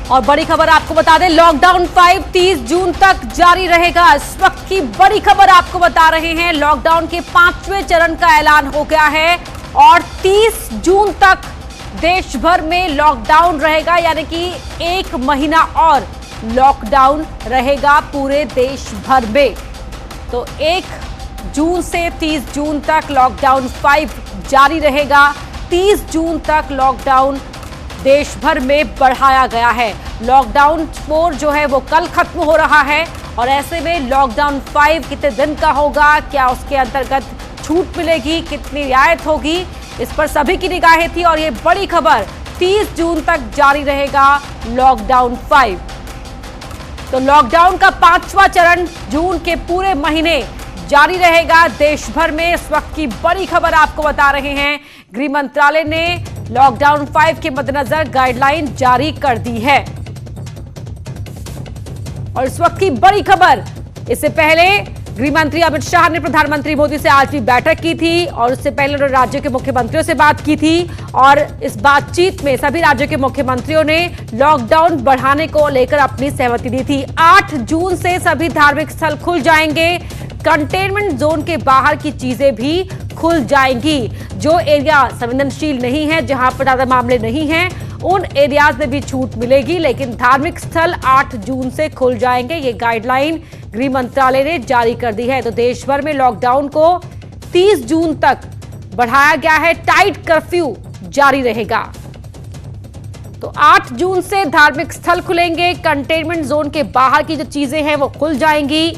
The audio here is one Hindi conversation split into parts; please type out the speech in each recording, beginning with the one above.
और बड़ी खबर आपको बता दें, लॉकडाउन 5 30 जून तक जारी रहेगा। इस वक्त की बड़ी खबर आपको बता रहे हैं, लॉकडाउन के 5वें चरण का ऐलान हो गया है और 30 जून तक देश भर में लॉकडाउन रहेगा, यानी कि 1 महीना और लॉकडाउन रहेगा पूरे देश भर में। तो 1 जून से 30 जून तक लॉकडाउन 5 जारी रहेगा। 30 जून तक लॉकडाउन देश भर में बढ़ाया गया है। लॉकडाउन 4 जो है वो कल खत्म हो रहा है और ऐसे में लॉकडाउन 5 कितने दिन का होगा, क्या उसके अंतर्गत छूट मिलेगी, कितनी रियायत होगी, इस पर सभी की निगाहें थी। और ये बड़ी खबर, 30 जून तक जारी रहेगा लॉकडाउन 5। तो लॉकडाउन का 5वां चरण जून के पूरे महीने जारी रहेगा देश भर में। इस वक्त की बड़ी खबर आपको बता रहे हैं, गृह मंत्रालय ने लॉकडाउन 5 के मद्देनजर गाइडलाइन जारी कर दी है। और इस वक्त की बड़ी खबर, इससे पहले गृह मंत्री अमित शाह ने प्रधानमंत्री मोदी से आज भी बैठक की थी और उससे पहले उन्होंने राज्यों के मुख्यमंत्रियों से बात की थी और इस बातचीत में सभी राज्यों के मुख्यमंत्रियों ने लॉकडाउन बढ़ाने को लेकर अपनी सहमति दी थी। 8 जून से सभी धार्मिक स्थल खुल जाएंगे, कंटेनमेंट जोन के बाहर की चीजें भी खुल जाएंगी। जो एरिया संवेदनशील नहीं है, जहां पर ज्यादा मामले नहीं हैं, उन एरियाज में भी छूट मिलेगी, लेकिन धार्मिक स्थल 8 जून से खुल जाएंगे। ये गाइडलाइन गृह मंत्रालय ने जारी कर दी है। तो देश भर में लॉकडाउन को 30 जून तक बढ़ाया गया है। टाइट कर्फ्यू जारी रहेगा। तो 8 जून से धार्मिक स्थल खुलेंगे, कंटेनमेंट जोन के बाहर की जो चीजें हैं वो खुल जाएंगी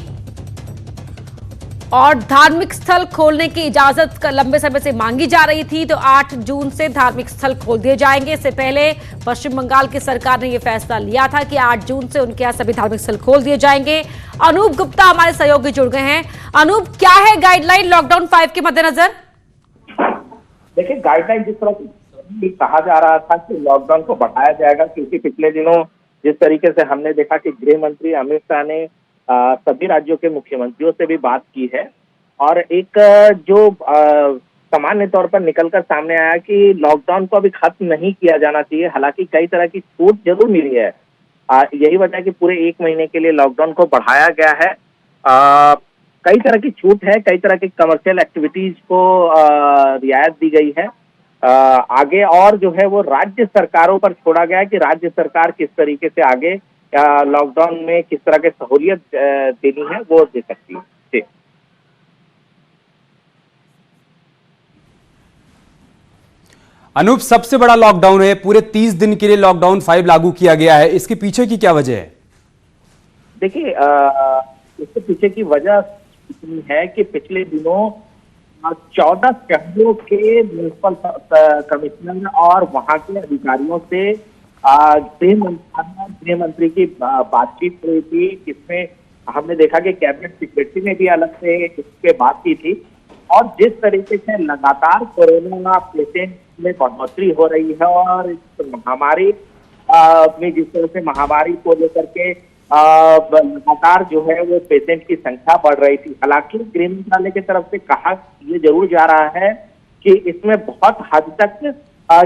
और धार्मिक स्थल खोलने की इजाजत लंबे समय से मांगी जा रही थी। तो 8 जून से धार्मिक स्थल खोल दिए जाएंगे। इससे पहले पश्चिम बंगाल की सरकार ने यह फैसला लिया था कि 8 जून से उनके यहाँ सभी धार्मिक स्थल खोल दिए जाएंगे। अनूप गुप्ता हमारे सहयोगी जुड़ गए हैं। अनूप, क्या है गाइडलाइन लॉकडाउन 5 के मद्देनजर? देखिए, गाइडलाइन जिस तरह से कहा जा रहा था कि लॉकडाउन को बढ़ाया जाएगा, क्योंकि पिछले दिनों जिस तरीके से हमने देखा कि गृह मंत्री अमित शाह ने सभी राज्यों के मुख्यमंत्रियों से भी बात की है और एक जो सामान्य तौर पर निकलकर सामने आया कि लॉकडाउन को अभी खत्म नहीं किया जाना चाहिए। हालांकि कई तरह की छूट जरूर मिली है। यही वजह कि पूरे 1 महीने के लिए लॉकडाउन को बढ़ाया गया है। कई तरह की छूट है, कई तरह की कमर्शियल एक्टिविटीज को रियायत दी गई है। आगे और जो है वो राज्य सरकारों पर छोड़ा गया है कि राज्य सरकार किस तरीके से आगे लॉकडाउन में किस तरह की सहूलियत देनी है वो दे सकती है। जी अनूप, सबसे बड़ा लॉकडाउन है, पूरे 30 दिन के लिए लॉकडाउन 5 लागू किया गया है, इसके पीछे की क्या वजह है? देखिए, इसके पीछे की वजह इतनी है कि पिछले दिनों 14 शहरों के म्युनिसिपल कमिश्नर और वहां के अधिकारियों से गृह मंत्री की बातचीत हुई थी, जिसमें हमने देखा कि कैबिनेट सेक्रेटरी ने भी अलग से इस पे बात की थी। और जिस तरीके से लगातार कोरोना पेशेंट में बढ़ोतरी हो रही है और इस महामारी में जिस तरह से महामारी को लेकर के लगातार जो है वो पेशेंट की संख्या बढ़ रही थी। हालांकि गृह मंत्रालय की तरफ से कहा ये जरूर जा रहा है कि इसमें बहुत हद तक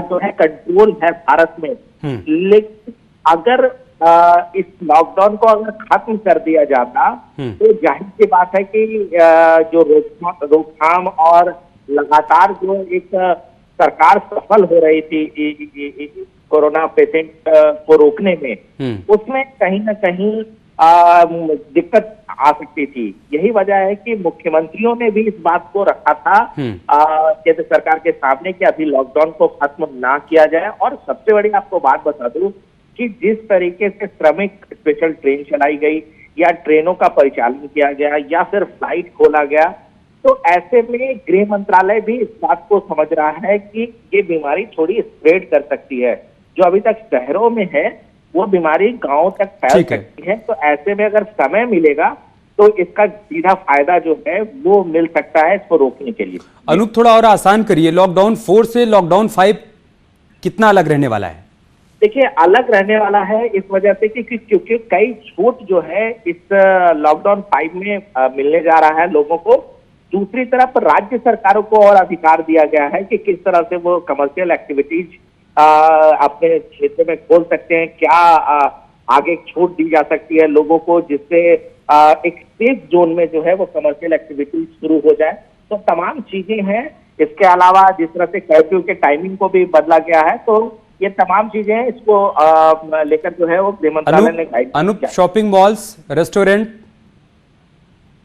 जो है कंट्रोल है भारत में। लेकिन अगर इस लॉकडाउन को अगर खत्म कर दिया जाता तो जाहिर सी बात है कि जो रोकथाम और लगातार जो एक सरकार सफल हो रही थी कोरोना पेशेंट को रोकने में, उसमें कहीं ना कहीं दिक्कत आ सकती थी। यही वजह है कि मुख्यमंत्रियों ने भी इस बात को रखा था केंद्र सरकार के सामने कि अभी लॉकडाउन को खत्म ना किया जाए। और सबसे बड़ी आपको बात बता दूं कि जिस तरीके से श्रमिक स्पेशल ट्रेन चलाई गई या ट्रेनों का परिचालन किया गया या फिर फ्लाइट खोला गया, तो ऐसे में गृह मंत्रालय भी इस बात को समझ रहा है कि ये बीमारी थोड़ी स्प्रेड कर सकती है। जो अभी तक शहरों में है वो बीमारी गांवों तक फैल सकती है। तो ऐसे में अगर समय मिलेगा तो इसका सीधा फायदा जो है वो मिल सकता है इसको रोकने के लिए। अनूप, थोड़ा और आसान करिए, लॉकडाउन 4 से लॉकडाउन 5 कितना अलग रहने वाला है? देखिए, अलग रहने वाला है इस वजह से कि क्योंकि कई छूट जो है इस लॉकडाउन 5 में मिलने जा रहा है लोगों को। दूसरी तरफ राज्य सरकारों को और अधिकार दिया गया है कि किस तरह से वो कमर्शियल एक्टिविटीज अपने क्षेत्र में खोल सकते हैं, क्या आगे छूट दी जा सकती है लोगों को, जिससे एक सेफ जोन में जो है वो कमर्शियल एक्टिविटी शुरू हो जाए। तो तमाम चीजें हैं। इसके अलावा जिस तरह से कर्फ्यू के टाइमिंग को भी बदला गया है, तो ये तमाम चीजें हैं। इसको लेकर जो है वो गृह मंत्रालय ने गाइड शॉपिंग मॉल्स, रेस्टोरेंट,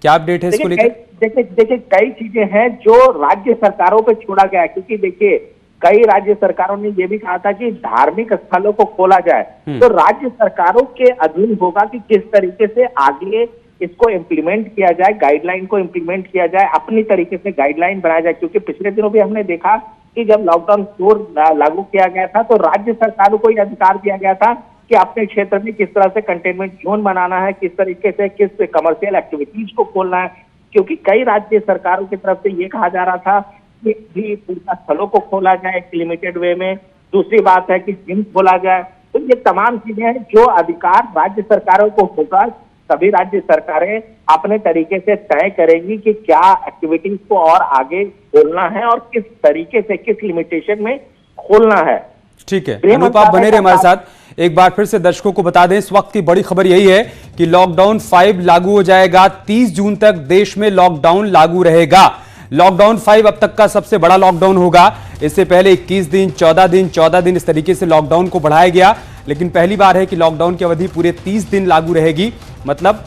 क्या अपडेट है इसको लेकर? देखिए कई चीजें हैं जो राज्य सरकारों पे छोड़ा गया है, क्योंकि देखिए कई राज्य सरकारों ने ये भी कहा था कि धार्मिक स्थलों को खोला जाए, तो राज्य सरकारों के अधीन होगा कि किस तरीके से आगे इसको इम्प्लीमेंट किया जाए, गाइडलाइन को इम्प्लीमेंट किया जाए, अपनी तरीके से गाइडलाइन बनाया जाए। क्योंकि पिछले दिनों भी हमने देखा कि जब लॉकडाउन 4 लागू किया गया था तो राज्य सरकारों को यह अधिकार दिया गया था कि अपने क्षेत्र में किस तरह से कंटेनमेंट जोन बनाना है, किस तरीके से किस कमर्शियल एक्टिविटीज को खोलना है। क्योंकि कई राज्य सरकारों की तरफ से ये कहा जा रहा था कि पूर्णा स्थलों को खोला जाए एक लिमिटेड वे में। दूसरी बात है कि जिम खोला जाए। तो ये तमाम चीजें हैं जो अधिकार राज्य सरकारों को होगा। सभी राज्य सरकारें अपने तरीके से तय करेंगी कि क्या एक्टिविटीज को और आगे खोलना है और किस तरीके से, किस लिमिटेशन में खोलना है। ठीक है अनूप, आप बने रहे हमारे साथ। एक बार फिर से दर्शकों को बता दें, इस वक्त की बड़ी खबर यही है कि लॉकडाउन 5 लागू हो जाएगा। 30 जून तक देश में लॉकडाउन लागू रहेगा। लॉकडाउन 5 अब तक का सबसे बड़ा लॉकडाउन होगा। इससे पहले 21 दिन, 14 दिन इस तरीके से लॉकडाउन को बढ़ाया गया, लेकिन पहली बार है कि लॉकडाउन की अवधि पूरे 30 दिन लागू रहेगी। मतलब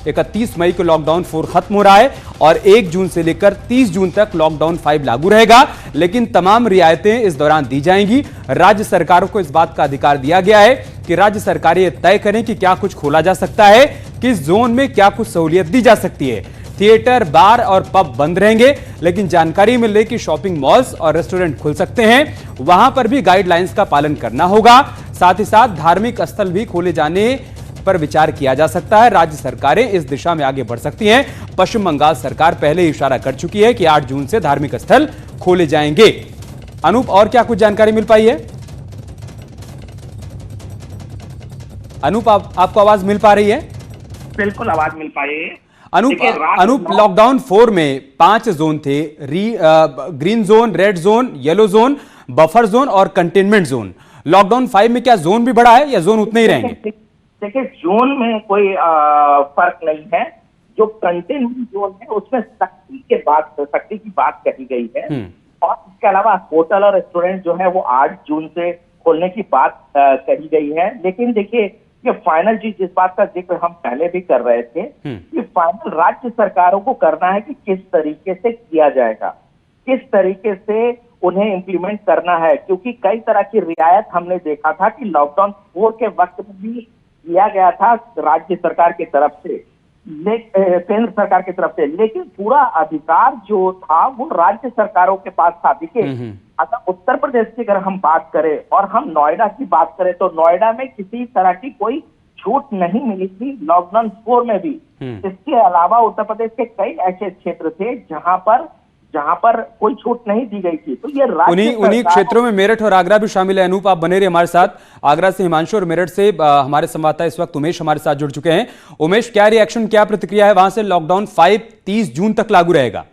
31 मई को लॉकडाउन 4 खत्म हो रहा है और 1 जून से लेकर 30 जून तक लॉकडाउन 5 लागू रहेगा, लेकिन तमाम रियायतें इस दौरान दी जाएंगी। राज्य सरकारों को इस बात का अधिकार दिया गया है कि राज्य सरकारें यह तय करें कि क्या कुछ खोला जा सकता है, किस जोन में क्या कुछ सहूलियत दी जा सकती है। थिएटर, बार और पब बंद रहेंगे, लेकिन जानकारी मिल रही कि शॉपिंग मॉल्स और रेस्टोरेंट खुल सकते हैं। वहां पर भी गाइडलाइंस का पालन करना होगा। साथ ही साथ धार्मिक स्थल भी खोले जाने पर विचार किया जा सकता है। राज्य सरकारें इस दिशा में आगे बढ़ सकती हैं। पश्चिम बंगाल सरकार पहले ही इशारा कर चुकी है कि 8 जून से धार्मिक स्थल खोले जाएंगे। अनूप, और क्या कुछ जानकारी मिल पाई है? अनूप, आपको आवाज मिल पा रही है? बिल्कुल आवाज मिल पाई है। अनूप, लॉकडाउन 4 में 5 जोन थे, green zone, red zone, yellow zone, buffer zone और कंटेनमेंट जोन। लॉकडाउन 5 में क्या जोन भी बढ़ा है या जोन उतने ही रहेंगे? देखिए जोन में कोई फर्क नहीं है। जो कंटेनमेंट जोन है उसमें सख्ती की बात कही गई है। और इसके अलावा होटल और रेस्टोरेंट जो है वो 8 जून से खोलने की बात कही गई है। लेकिन देखिए ये फाइनल चीज, जिस बात का जिक्र हम पहले भी कर रहे थे, कि फाइनल राज्य सरकारों को करना है कि किस तरीके से किया जाएगा, किस तरीके से उन्हें इम्प्लीमेंट करना है। क्योंकि कई तरह की रियायत हमने देखा था कि लॉकडाउन 4 के वक्त में भी किया गया था राज्य सरकार की तरफ से, केंद्र सरकार की तरफ से, लेकिन पूरा अधिकार जो था वो राज्य सरकारों के पास था। देखिए अगर उत्तर प्रदेश की अगर हम बात करें और हम नोएडा की बात करें तो नोएडा में किसी तरह की कोई छूट नहीं मिली थी लॉकडाउन 4 में भी। इसके अलावा उत्तर प्रदेश के कई ऐसे क्षेत्र थे जहां पर कोई छूट नहीं दी गई थी। तो ये उन्हीं क्षेत्रों में मेरठ और आगरा भी शामिल है। अनूप, आप बने रहे हमारे साथ। आगरा से हिमांशु और मेरठ से हमारे संवाददाता इस वक्त उमेश हमारे साथ जुड़ चुके हैं। उमेश, क्या रिएक्शन, क्या प्रतिक्रिया है वहां से? लॉकडाउन 5 30 जून तक लागू रहेगा।